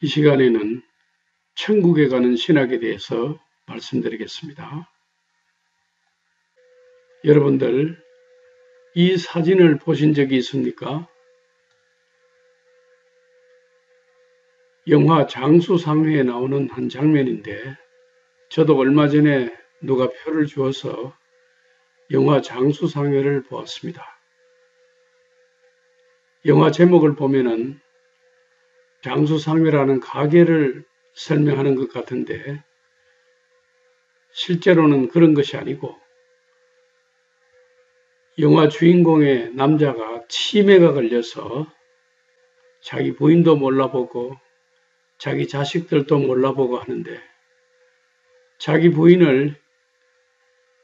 이 시간에는 천국에 가는 신학에 대해서 말씀드리겠습니다. 여러분들, 이 사진을 보신 적이 있습니까? 영화 장수상회에 나오는 한 장면인데, 저도 얼마 전에 누가 표를 주어서 영화 장수상회를 보았습니다. 영화 제목을 보면은 장수상회라는 가게를 설명하는 것 같은데, 실제로는 그런 것이 아니고 영화 주인공의 남자가 치매가 걸려서 자기 부인도 몰라보고 자기 자식들도 몰라보고 하는데, 자기 부인을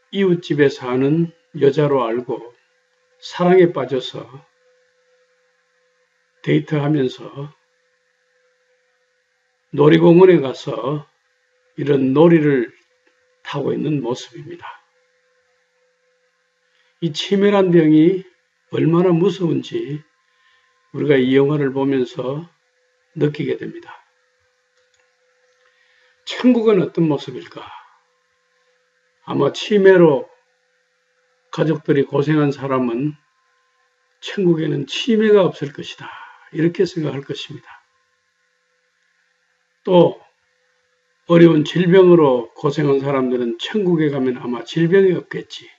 이웃집에 사는 여자로 알고 사랑에 빠져서 데이트하면서 놀이공원에 가서 이런 놀이를 타고 있는 모습입니다. 이 치매란 병이 얼마나 무서운지 우리가 이 영화를 보면서 느끼게 됩니다. 천국은 어떤 모습일까? 아마 치매로 가족들이 고생한 사람은 천국에는 치매가 없을 것이다, 이렇게 생각할 것입니다. 또 어려운 질병으로 고생한 사람들은 천국에 가면 아마 질병이 없겠지.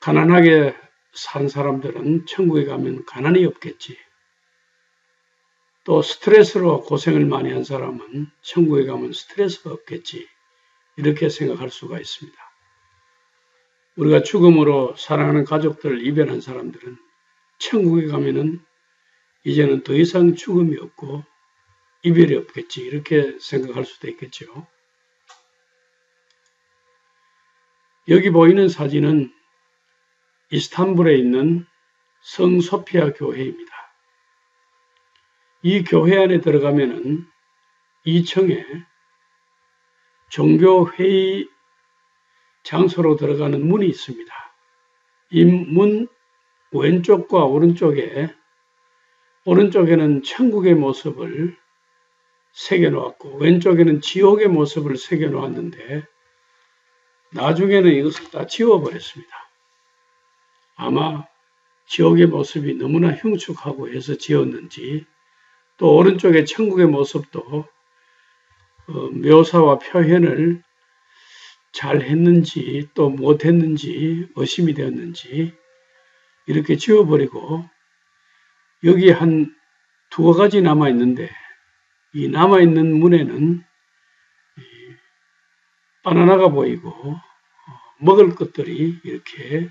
가난하게 산 사람들은 천국에 가면 가난이 없겠지. 또 스트레스로 고생을 많이 한 사람은 천국에 가면 스트레스가 없겠지. 이렇게 생각할 수가 있습니다. 우리가 죽음으로 사랑하는 가족들을 이별한 사람들은 천국에 가면은 이제는 더 이상 죽음이 없고 이별이 없겠지, 이렇게 생각할 수도 있겠죠. 여기 보이는 사진은 이스탄불에 있는 성 소피아 교회입니다. 이 교회 안에 들어가면은 2층에 종교회의 장소로 들어가는 문이 있습니다. 이 문 왼쪽과 오른쪽에는 천국의 모습을 새겨놓았고 왼쪽에는 지옥의 모습을 새겨놓았는데, 나중에는 이것을 다 지워버렸습니다. 아마 지옥의 모습이 너무나 흉측하고 해서 지웠는지, 또 오른쪽에 천국의 모습도 묘사와 표현을 잘 했는지 또 못했는지 의심이 되었는지 이렇게 지워버리고, 여기 한 두어 가지 남아있는데, 이 남아있는 문에는 바나나가 보이고 먹을 것들이 이렇게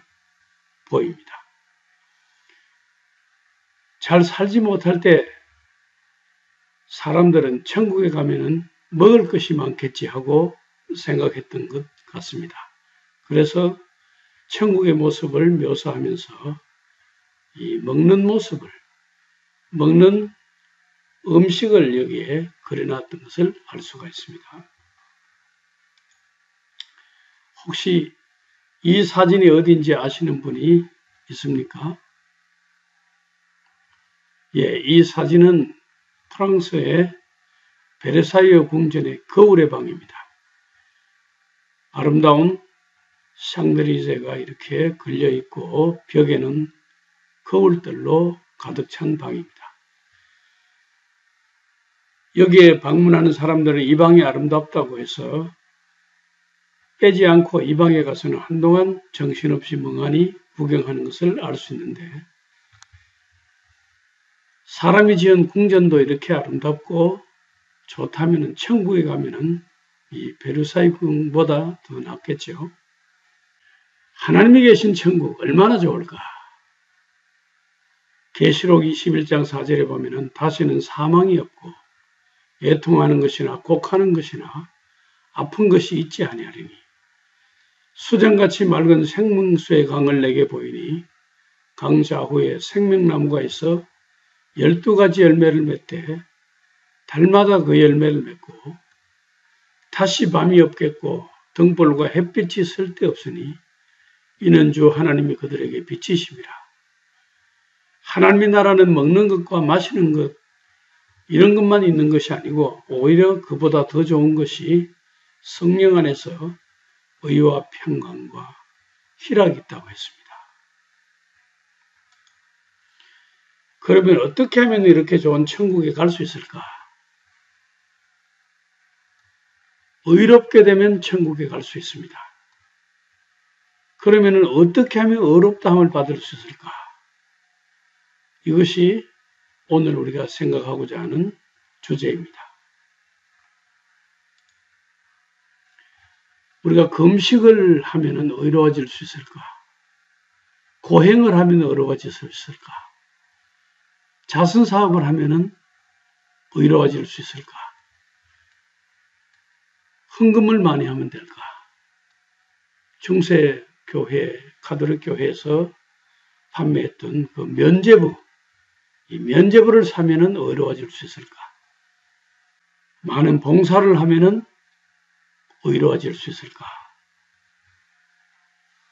보입니다. 잘 살지 못할 때 사람들은 천국에 가면은 먹을 것이 많겠지 하고 생각했던 것 같습니다. 그래서 천국의 모습을 묘사하면서 이 먹는 모습을, 먹는 음식을 여기에 그려놨던 것을 알 수가 있습니다. 혹시 이 사진이 어딘지 아시는 분이 있습니까? 예, 이 사진은 프랑스의 베르사유 궁전의 거울의 방입니다. 아름다운 샹들리제가 이렇게 걸려있고 벽에는 거울들로 가득 찬 방입니다. 여기에 방문하는 사람들은 이 방이 아름답다고 해서 빼지 않고 이 방에 가서는 한동안 정신없이 멍하니 구경하는 것을 알 수 있는데, 사람이 지은 궁전도 이렇게 아름답고 좋다면 천국에 가면은 이 베르사유 궁보다 더 낫겠죠. 하나님이 계신 천국 얼마나 좋을까? 계시록 21장 4절에 보면은 다시는 사망이 없고 애통하는 것이나 곡하는 것이나 아픈 것이 있지 아니하리니 수정같이 맑은 생명수의 강을 내게 보이니 강 좌우에 생명나무가 있어 12가지 열매를 맺되 달마다 그 열매를 맺고 다시 밤이 없겠고 등불과 햇빛이 쓸데없으니 이는 주 하나님이 그들에게 빛이심이라. 하나님의 나라는 먹는 것과 마시는 것, 이런 것만 있는 것이 아니고 오히려 그보다 더 좋은 것이 성령 안에서 의와 평강과 희락이 있다고 했습니다. 그러면 어떻게 하면 이렇게 좋은 천국에 갈 수 있을까? 의롭게 되면 천국에 갈 수 있습니다. 그러면 어떻게 하면 의롭다함을 받을 수 있을까? 이것이 오늘 우리가 생각하고자 하는 주제입니다. 우리가 금식을 하면 의로워질 수 있을까? 고행을 하면 의로워질 수 있을까? 자선사업을 하면 의로워질 수 있을까? 헌금을 많이 하면 될까? 중세교회, 가톨릭 교회에서 판매했던 그 면죄부, 이 면죄부를 사면은 의로워질 수 있을까? 많은 봉사를 하면은 의로워질 수 있을까?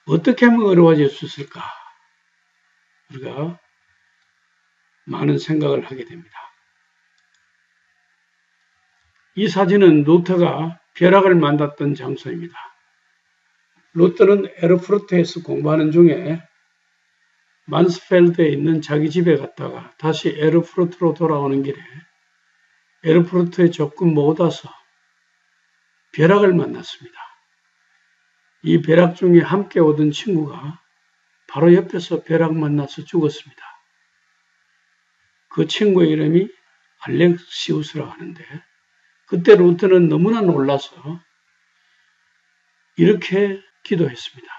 어떻게 하면 의로워질 수 있을까? 우리가 많은 생각을 하게 됩니다. 이 사진은 루터가 벼락을 만났던 장소입니다. 루터는 에르푸르트에서 공부하는 중에 만스펠드에 있는 자기 집에 갔다가 다시 에르푸르트로 돌아오는 길에 에르푸르트에 조금 못 와서 벼락을 만났습니다. 이 벼락 중에 함께 오던 친구가 바로 옆에서 벼락 만나서 죽었습니다. 그 친구의 이름이 알렉시우스라고 하는데 그때 루터는 너무나 놀라서 이렇게 기도했습니다.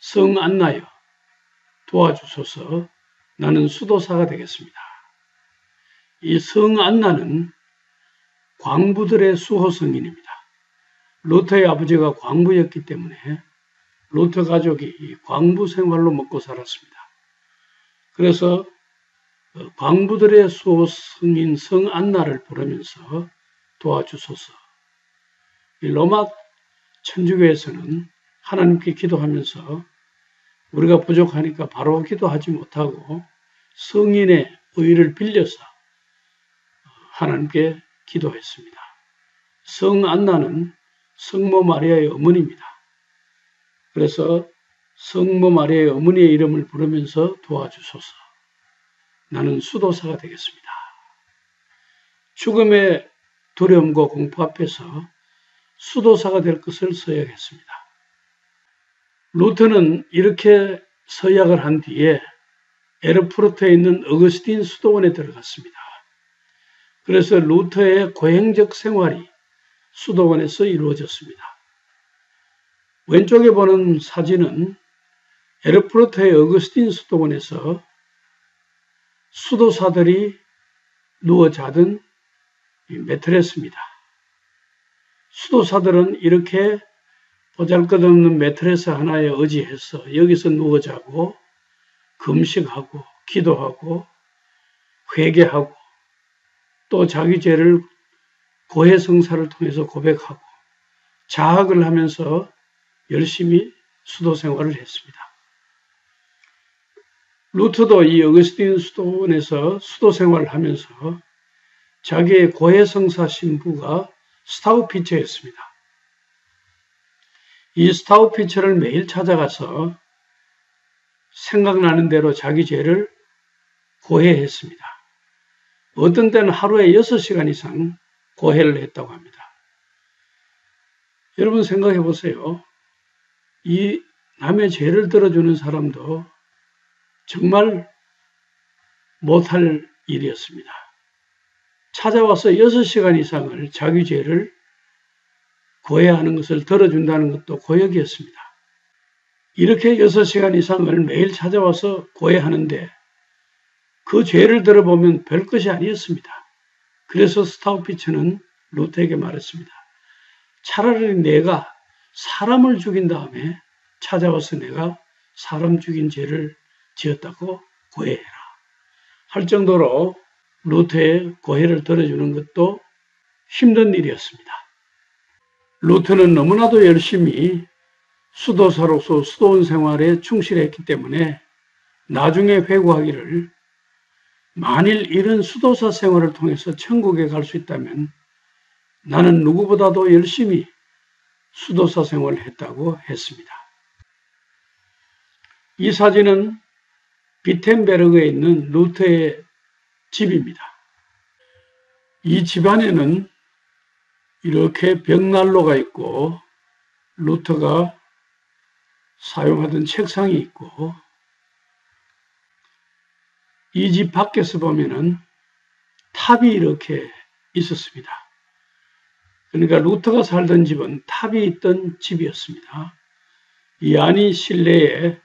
성 안나여 도와주소서. 나는 수도사가 되겠습니다. 이 성 안나는 광부들의 수호 성인입니다. 루터의 아버지가 광부였기 때문에 루터 가족이 광부 생활로 먹고 살았습니다. 그래서 광부들의 수호 성인 성 안나를 부르면서 도와주소서. 이 로마 천주교에서는 하나님께 기도하면서 우리가 부족하니까 바로 기도하지 못하고 성인의 의를 빌려서 하나님께 기도했습니다. 성 안나는 성모 마리아의 어머니입니다. 그래서 성모 마리아의 어머니의 이름을 부르면서 도와주소서. 나는 수도사가 되겠습니다. 죽음의 두려움과 공포 앞에서 수도사가 될 것을 서약했습니다. 루터는 이렇게 서약을 한 뒤에 에르푸르트에 있는 어거스틴 수도원에 들어갔습니다. 그래서 루터의 고행적 생활이 수도원에서 이루어졌습니다. 왼쪽에 보는 사진은 에르푸르트의 어거스틴 수도원에서 수도사들이 누워 자던 매트레스입니다. 수도사들은 이렇게 보잘것없는 매트레스 하나에 의지해서 여기서 누워 자고 금식하고 기도하고 회개하고 또 자기 죄를 고해성사를 통해서 고백하고 자학을 하면서 열심히 수도 생활을 했습니다. 루터도 이 어거스틴 수도원에서 수도 생활을 하면서 자기의 고해성사 신부가 스타우피처였습니다. 이 스타우피처를 매일 찾아가서 생각나는 대로 자기 죄를 고해했습니다. 어떤 때는 하루에 6시간 이상 고해를 했다고 합니다. 여러분 생각해 보세요. 이 남의 죄를 들어주는 사람도 정말 못할 일이었습니다. 찾아와서 6시간 이상을 자기 죄를 고해하는 것을 들어준다는 것도 고역이었습니다. 이렇게 6시간 이상을 매일 찾아와서 고해하는데 그 죄를 들어보면 별 것이 아니었습니다. 그래서 스타우피처는 루터에게 말했습니다. 차라리 내가 사람을 죽인 다음에 찾아와서 내가 사람 죽인 죄를 지었다고 고해해라. 할 정도로 루터의 고해를 들어주는 것도 힘든 일이었습니다. 루터는 너무나도 열심히 수도사로서 수도원 생활에 충실했기 때문에 나중에 회고하기를 만일 이런 수도사 생활을 통해서 천국에 갈 수 있다면 나는 누구보다도 열심히 수도사 생활을 했다고 했습니다. 이 사진은 비텐베르그에 있는 루터의 집입니다. 이 집안에는 이렇게 벽난로가 있고 루터가 사용하던 책상이 있고, 이 집 밖에서 보면은 탑이 이렇게 있었습니다. 그러니까 루터가 살던 집은 탑이 있던 집이었습니다. 이 안이 실내에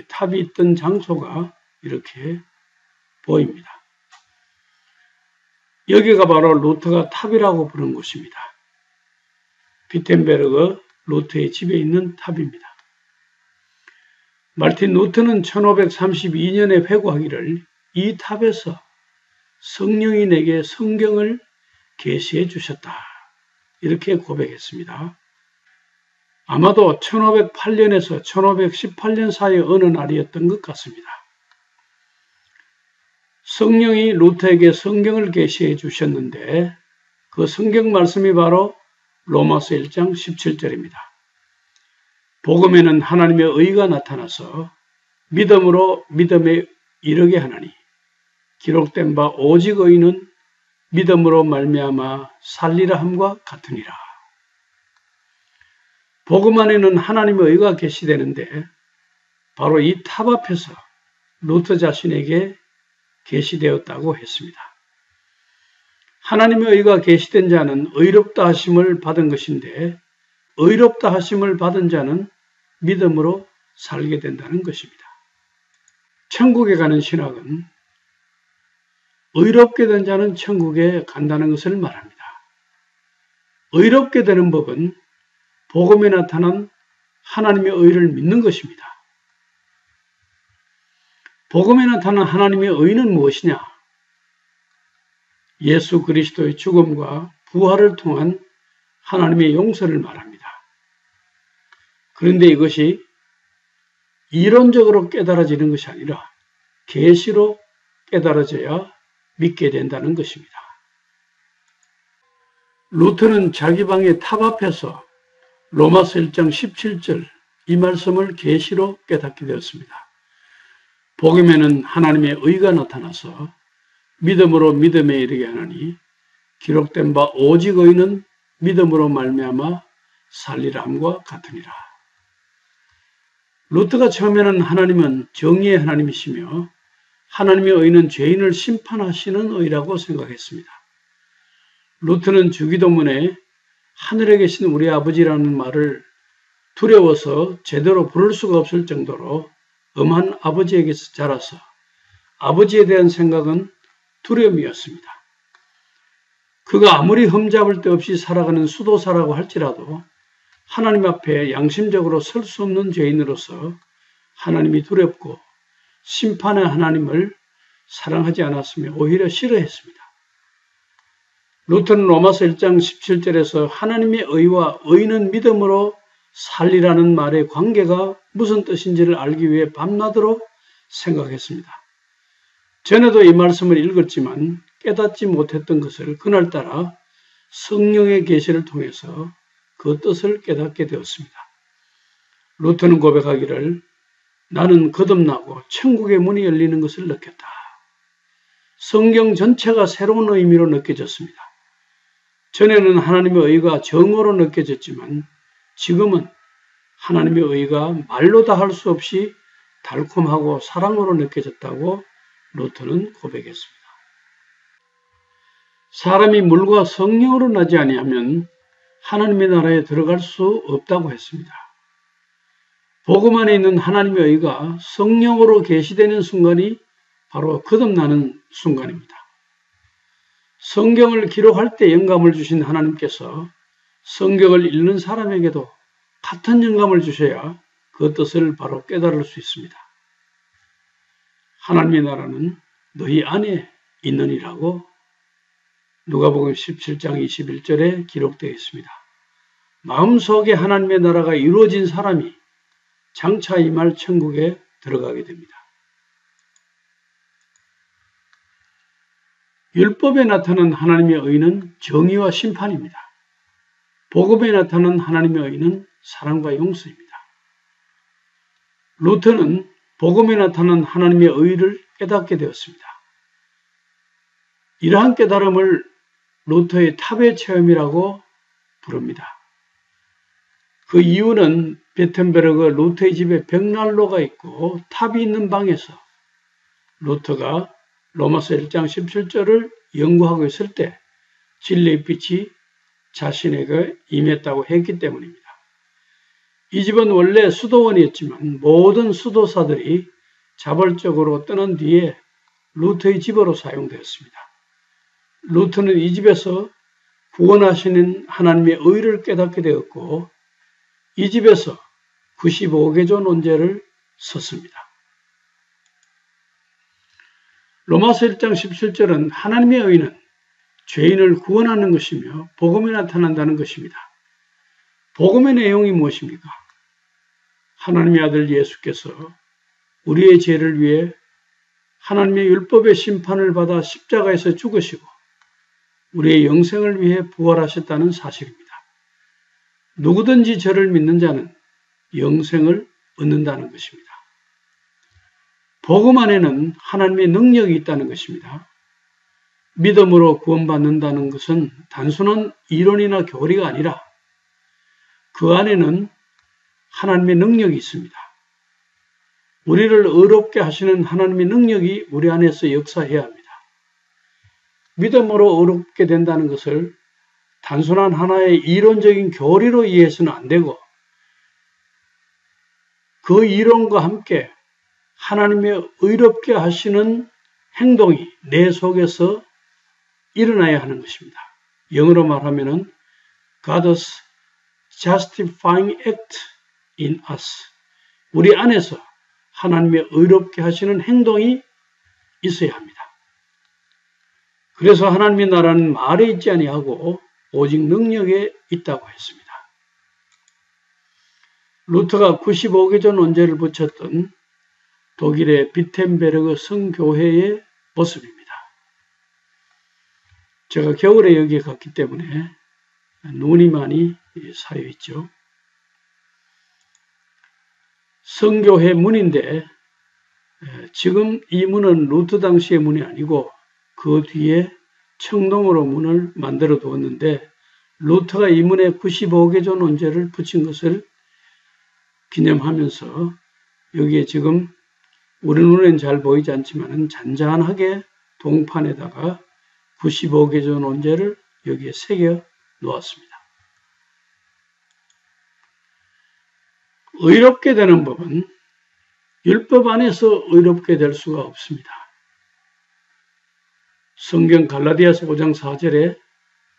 탑이 있던 장소가 이렇게 보입니다. 여기가 바로 루터가 탑이라고 부른 곳입니다. 비텐베르그 루터의 집에 있는 탑입니다. 마르틴 루터는 1532년에 회고하기를 이 탑에서 성령이 내게 성경을 계시해 주셨다, 이렇게 고백했습니다. 아마도 1508년에서 1518년 사이 어느 날이었던 것 같습니다. 성령이 루터에게 성경을 계시해 주셨는데 그 성경 말씀이 바로 로마서 1장 17절입니다. 복음에는 하나님의 의가 나타나서 믿음으로 믿음에 이르게 하나니 기록된 바 오직 의는 믿음으로 말미암아 살리라 함과 같으니라. 복음 안에는 하나님의 의가 계시되는데 바로 이 탑 앞에서 루터 자신에게 계시되었다고 했습니다. 하나님의 의가 계시된 자는 의롭다 하심을 받은 것인데 의롭다 하심을 받은 자는 믿음으로 살게 된다는 것입니다. 천국에 가는 신학은 의롭게 된 자는 천국에 간다는 것을 말합니다. 의롭게 되는 법은 복음에 나타난 하나님의 의를 믿는 것입니다. 복음에 나타난 하나님의 의는 무엇이냐? 예수 그리스도의 죽음과 부활을 통한 하나님의 용서를 말합니다. 그런데 이것이 이론적으로 깨달아지는 것이 아니라 계시로 깨달아져야 믿게 된다는 것입니다. 루터는 자기 방의 탑 앞에서 로마서 1장 17절 이 말씀을 계시로 깨닫게 되었습니다. 복음에는 하나님의 의가 나타나서 믿음으로 믿음에 이르게 하나니 기록된 바 오직 의는 믿음으로 말미암아 살리라 함과 같으니라. 루터가 처음에는 하나님은 정의의 하나님이시며 하나님의 의는 죄인을 심판하시는 의라고 생각했습니다. 루터는 주기도문에 하늘에 계신 우리 아버지라는 말을 두려워서 제대로 부를 수가 없을 정도로 엄한 아버지에게서 자라서 아버지에 대한 생각은 두려움이었습니다. 그가 아무리 흠잡을 데 없이 살아가는 수도사라고 할지라도 하나님 앞에 양심적으로 설 수 없는 죄인으로서 하나님이 두렵고 심판의 하나님을 사랑하지 않았으며 오히려 싫어했습니다. 루터는 로마서 1장 17절에서 하나님의 의와 의는 믿음으로 살리라는 말의 관계가 무슨 뜻인지를 알기 위해 밤낮으로 생각했습니다. 전에도 이 말씀을 읽었지만 깨닫지 못했던 것을 그날따라 성령의 계시를 통해서 그 뜻을 깨닫게 되었습니다. 루터는 고백하기를 나는 거듭나고 천국의 문이 열리는 것을 느꼈다. 성경 전체가 새로운 의미로 느껴졌습니다. 전에는 하나님의 의가 정오로 느껴졌지만 지금은 하나님의 의가 말로 다 할 수 없이 달콤하고 사랑으로 느껴졌다고 루터는 고백했습니다. 사람이 물과 성령으로 나지 아니하면 하나님의 나라에 들어갈 수 없다고 했습니다. 복음 안에 있는 하나님의 의가 성령으로 계시되는 순간이 바로 거듭나는 순간입니다. 성경을 기록할 때 영감을 주신 하나님께서 성경을 읽는 사람에게도 같은 영감을 주셔야 그 뜻을 바로 깨달을 수 있습니다. 하나님의 나라는 너희 안에 있느니라고 누가복음 17장 21절에 기록되어 있습니다. 마음속에 하나님의 나라가 이루어진 사람이 장차 임할 천국에 들어가게 됩니다. 율법에 나타난 하나님의 의는 정의와 심판입니다. 복음에 나타난 하나님의 의는 사랑과 용서입니다. 루터는 복음에 나타난 하나님의 의를 깨닫게 되었습니다. 이러한 깨달음을 루터의 탑의 체험이라고 부릅니다. 그 이유는 베텐베르그 루터의 집에 벽난로가 있고 탑이 있는 방에서 루터가 로마서 1장 17절을 연구하고 있을 때 진리의 빛이 자신에게 임했다고 했기 때문입니다. 이 집은 원래 수도원이었지만 모든 수도사들이 자발적으로 떠난 뒤에 루터의 집으로 사용되었습니다. 루터는 이 집에서 구원하시는 하나님의 의를 깨닫게 되었고 이 집에서 95개조 논제를 썼습니다. 로마서 1장 17절은 하나님의 의는 죄인을 구원하는 것이며 복음에 나타난다는 것입니다. 복음의 내용이 무엇입니까? 하나님의 아들 예수께서 우리의 죄를 위해 하나님의 율법의 심판을 받아 십자가에서 죽으시고 우리의 영생을 위해 부활하셨다는 사실입니다. 누구든지 저를 믿는 자는 영생을 얻는다는 것입니다. 복음 안에는 하나님의 능력이 있다는 것입니다. 믿음으로 구원받는다는 것은 단순한 이론이나 교리가 아니라 그 안에는 하나님의 능력이 있습니다. 우리를 의롭게 하시는 하나님의 능력이 우리 안에서 역사해야 합니다. 믿음으로 의롭게 된다는 것을 단순한 하나의 이론적인 교리로 이해해서는 안 되고 그 이론과 함께 하나님의 의롭게 하시는 행동이 내 속에서 일어나야 하는 것입니다. 영어로 말하면은 God's justifying act in us. 우리 안에서 하나님의 의롭게 하시는 행동이 있어야 합니다. 그래서 하나님의 나라는 말에 있지 아니하고 오직 능력에 있다고 했습니다. 루터가 95개조 논제를 붙였던 독일의 비텐베르그 성교회의 모습입니다. 제가 겨울에 여기에 갔기 때문에 눈이 많이 쌓여 있죠. 성교회 문인데 지금 이 문은 루터 당시의 문이 아니고 그 뒤에 청동으로 문을 만들어 두었는데 루터가 이 문에 95개조 논제를 붙인 것을 기념하면서 여기에 지금 우리 눈에는 잘 보이지 않지만 잔잔하게 동판에다가 95개조 논제를 여기에 새겨 놓았습니다. 의롭게 되는 법은 율법 안에서 의롭게 될 수가 없습니다. 성경 갈라디아서 5장 4절에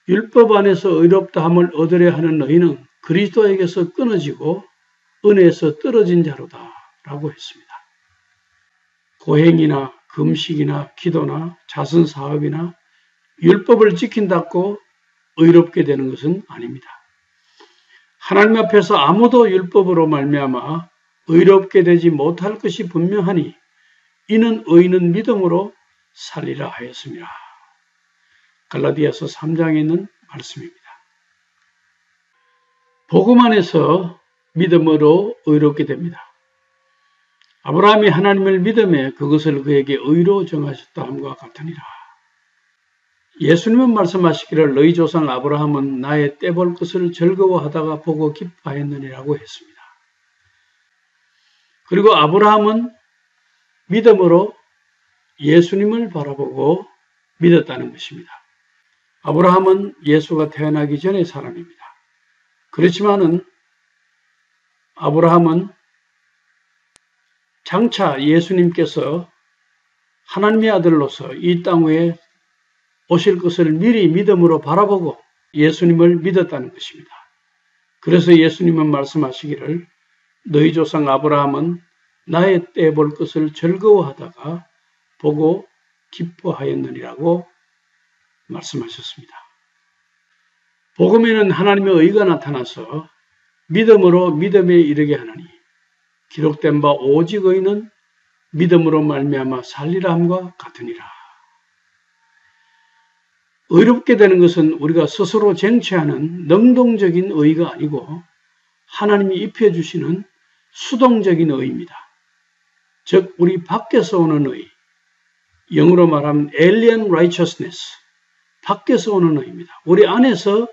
율법 안에서 의롭다함을 얻으려 하는 너희는 그리스도에게서 끊어지고 은혜에서 떨어진 자로다 라고 했습니다. 고행이나 금식이나 기도나 자선사업이나 율법을 지킨다고 의롭게 되는 것은 아닙니다. 하나님 앞에서 아무도 율법으로 말미암아 의롭게 되지 못할 것이 분명하니 이는 의인은 믿음으로 살리라 하였습니다. 갈라디아서 3장에 있는 말씀입니다. 복음 안에서 믿음으로 의롭게 됩니다. 아브라함이 하나님을 믿음에 그것을 그에게 의로 정하셨다 함과 같으니라. 예수님은 말씀하시기를 너희 조상 아브라함은 나의 떼볼 것을 즐거워하다가 보고 기뻐하였느니라고 했습니다. 그리고 아브라함은 믿음으로 예수님을 바라보고 믿었다는 것입니다. 아브라함은 예수가 태어나기 전의 사람입니다. 그렇지만은 아브라함은 장차 예수님께서 하나님의 아들로서 이 땅 위에 오실 것을 미리 믿음으로 바라보고 예수님을 믿었다는 것입니다. 그래서 예수님은 말씀하시기를 너희 조상 아브라함은 나의 때 볼 것을 즐거워하다가 보고 기뻐하였느니라고 말씀하셨습니다. 복음에는 하나님의 의가 나타나서 믿음으로 믿음에 이르게 하나니 기록된 바 오직 의는 믿음으로 말미암아 살리라 함과 같으니라. 의롭게 되는 것은 우리가 스스로 쟁취하는 능동적인 의가 아니고 하나님이 입혀주시는 수동적인 의입니다. 즉 우리 밖에서 오는 의, 영어로 말하면 alien righteousness, 밖에서 오는 의입니다. 우리 안에서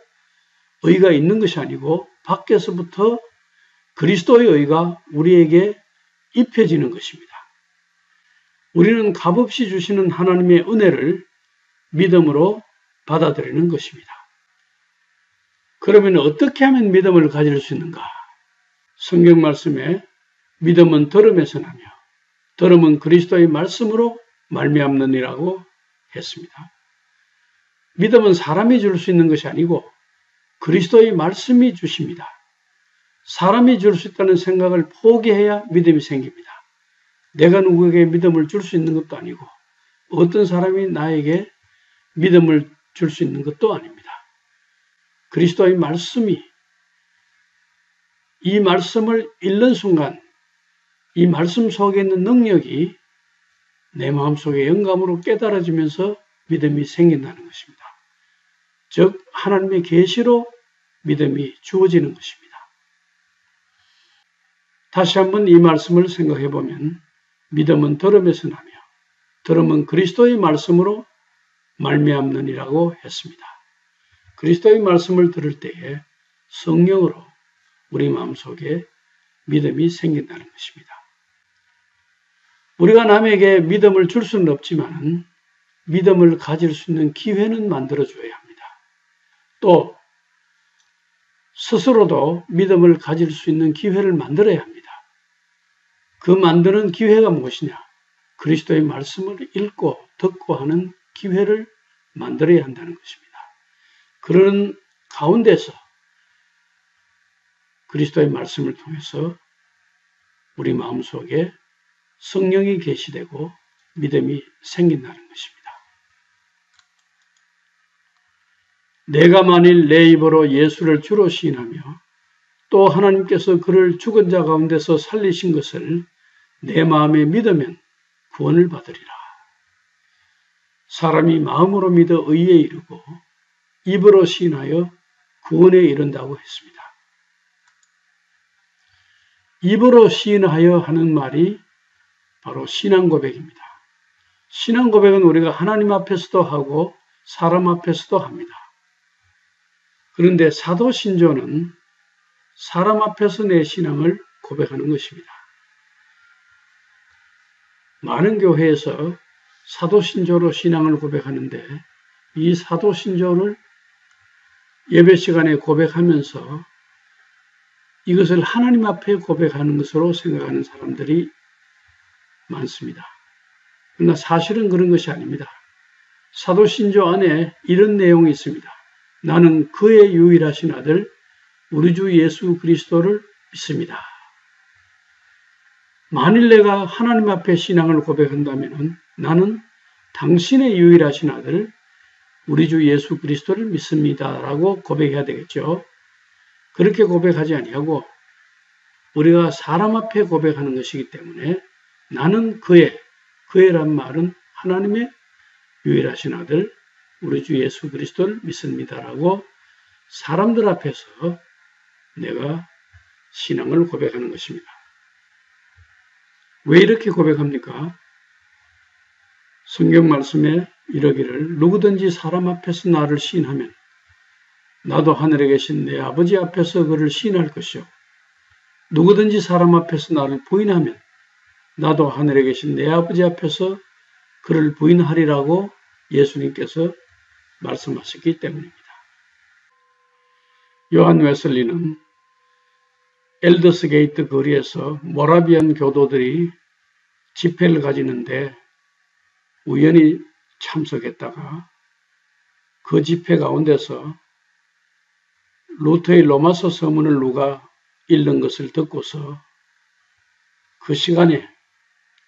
의가 있는 것이 아니고 밖에서부터 그리스도의 의가 우리에게 입혀지는 것입니다. 우리는 값없이 주시는 하나님의 은혜를 믿음으로 받아들이는 것입니다. 그러면 어떻게 하면 믿음을 가질 수 있는가? 성경 말씀에 믿음은 들음에서 나며 들음은 그리스도의 말씀으로 말미암느니라고 했습니다. 믿음은 사람이 줄 수 있는 것이 아니고 그리스도의 말씀이 주십니다. 사람이 줄 수 있다는 생각을 포기해야 믿음이 생깁니다. 내가 누구에게 믿음을 줄 수 있는 것도 아니고 어떤 사람이 나에게 믿음을 줄 수 있는 것도 아닙니다. 그리스도의 말씀이 이 말씀을 읽는 순간 이 말씀 속에 있는 능력이 내 마음속에 영감으로 깨달아지면서 믿음이 생긴다는 것입니다. 즉 하나님의 계시로 믿음이 주어지는 것입니다. 다시 한번 이 말씀을 생각해 보면 믿음은 들음에서 나며 들음은 그리스도의 말씀으로 말미암느니라고 했습니다. 그리스도의 말씀을 들을 때에 성령으로 우리 마음속에 믿음이 생긴다는 것입니다. 우리가 남에게 믿음을 줄 수는 없지만 믿음을 가질 수 있는 기회는 만들어줘야 합니다. 또 스스로도 믿음을 가질 수 있는 기회를 만들어야 합니다. 그 만드는 기회가 무엇이냐? 그리스도의 말씀을 읽고 듣고 하는 기회를 만들어야 한다는 것입니다. 그런 가운데서 그리스도의 말씀을 통해서 우리 마음속에 성령이 계시되고 믿음이 생긴다는 것입니다. 내가 만일 내 입으로 예수를 주로 시인하며 또 하나님께서 그를 죽은 자 가운데서 살리신 것을 내 마음에 믿으면 구원을 받으리라. 사람이 마음으로 믿어 의에 이르고 입으로 시인하여 구원에 이른다고 했습니다. 입으로 시인하여 하는 말이 바로 신앙 고백입니다. 신앙 고백은 우리가 하나님 앞에서도 하고 사람 앞에서도 합니다. 그런데 사도 신조는 사람 앞에서 내 신앙을 고백하는 것입니다. 많은 교회에서 사도 신조로 신앙을 고백하는데 이 사도 신조를 예배 시간에 고백하면서 이것을 하나님 앞에 고백하는 것으로 생각하는 사람들이 많습니다. 그러나 사실은 그런 것이 아닙니다. 사도 신조 안에 이런 내용이 있습니다. 나는 그의 유일하신 아들 우리 주 예수 그리스도를 믿습니다. 만일 내가 하나님 앞에 신앙을 고백한다면 나는 당신의 유일하신 아들 우리 주 예수 그리스도를 믿습니다 라고 고백해야 되겠죠. 그렇게 고백하지 아니하고 우리가 사람 앞에 고백하는 것이기 때문에 나는 그의란 말은 하나님의 유일하신 아들 우리 주 예수 그리스도를 믿습니다라고 사람들 앞에서 내가 신앙을 고백하는 것입니다. 왜 이렇게 고백합니까? 성경 말씀에 이러기를 누구든지 사람 앞에서 나를 시인하면 나도 하늘에 계신 내 아버지 앞에서 그를 시인할 것이요 누구든지 사람 앞에서 나를 부인하면 나도 하늘에 계신 내 아버지 앞에서 그를 부인하리라고 예수님께서 말씀하셨기 때문입니다. 요한 웨슬리는 엘더스 게이트 거리에서 모라비안 교도들이 집회를 가지는데 우연히 참석했다가 그 집회 가운데서 루터의 로마서 서문을 누가 읽는 것을 듣고서 그 시간에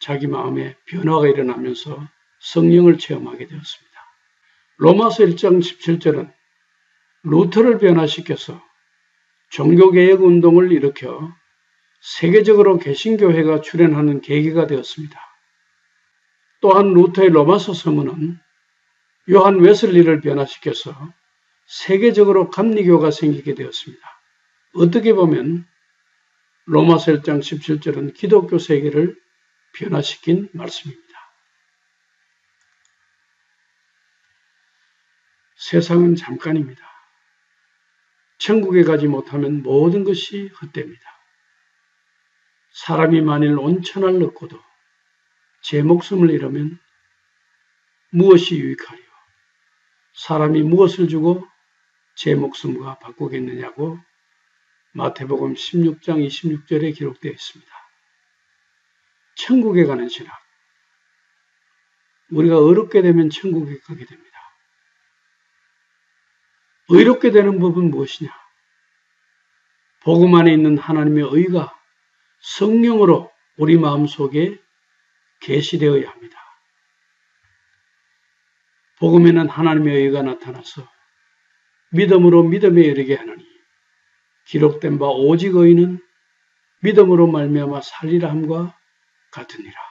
자기 마음에 변화가 일어나면서 성령을 체험하게 되었습니다. 로마서 1장 17절은 루터를 변화시켜서 종교개혁 운동을 일으켜 세계적으로 개신교회가 출현하는 계기가 되었습니다. 또한 루터의 로마서 서문은 요한 웨슬리를 변화시켜서 세계적으로 감리교가 생기게 되었습니다. 어떻게 보면 로마서 1장 17절은 기독교 세계를 변화시킨 말씀입니다. 세상은 잠깐입니다. 천국에 가지 못하면 모든 것이 헛됩니다. 사람이 만일 온천을 얻고도 제 목숨을 잃으면 무엇이 유익하리요? 사람이 무엇을 주고 제 목숨과 바꾸겠느냐고 마태복음 16장 26절에 기록되어 있습니다. 천국에 가는 신학. 우리가 의롭게 되면 천국에 가게 됩니다. 의롭게 되는 법은 무엇이냐? 복음 안에 있는 하나님의 의가 성령으로 우리 마음속에 계시되어야 합니다. 복음에는 하나님의 의가 나타나서 믿음으로 믿음에 이르게 하느니 기록된 바 오직 의인은 믿음으로 말미암아 살리라 함과 같으니라.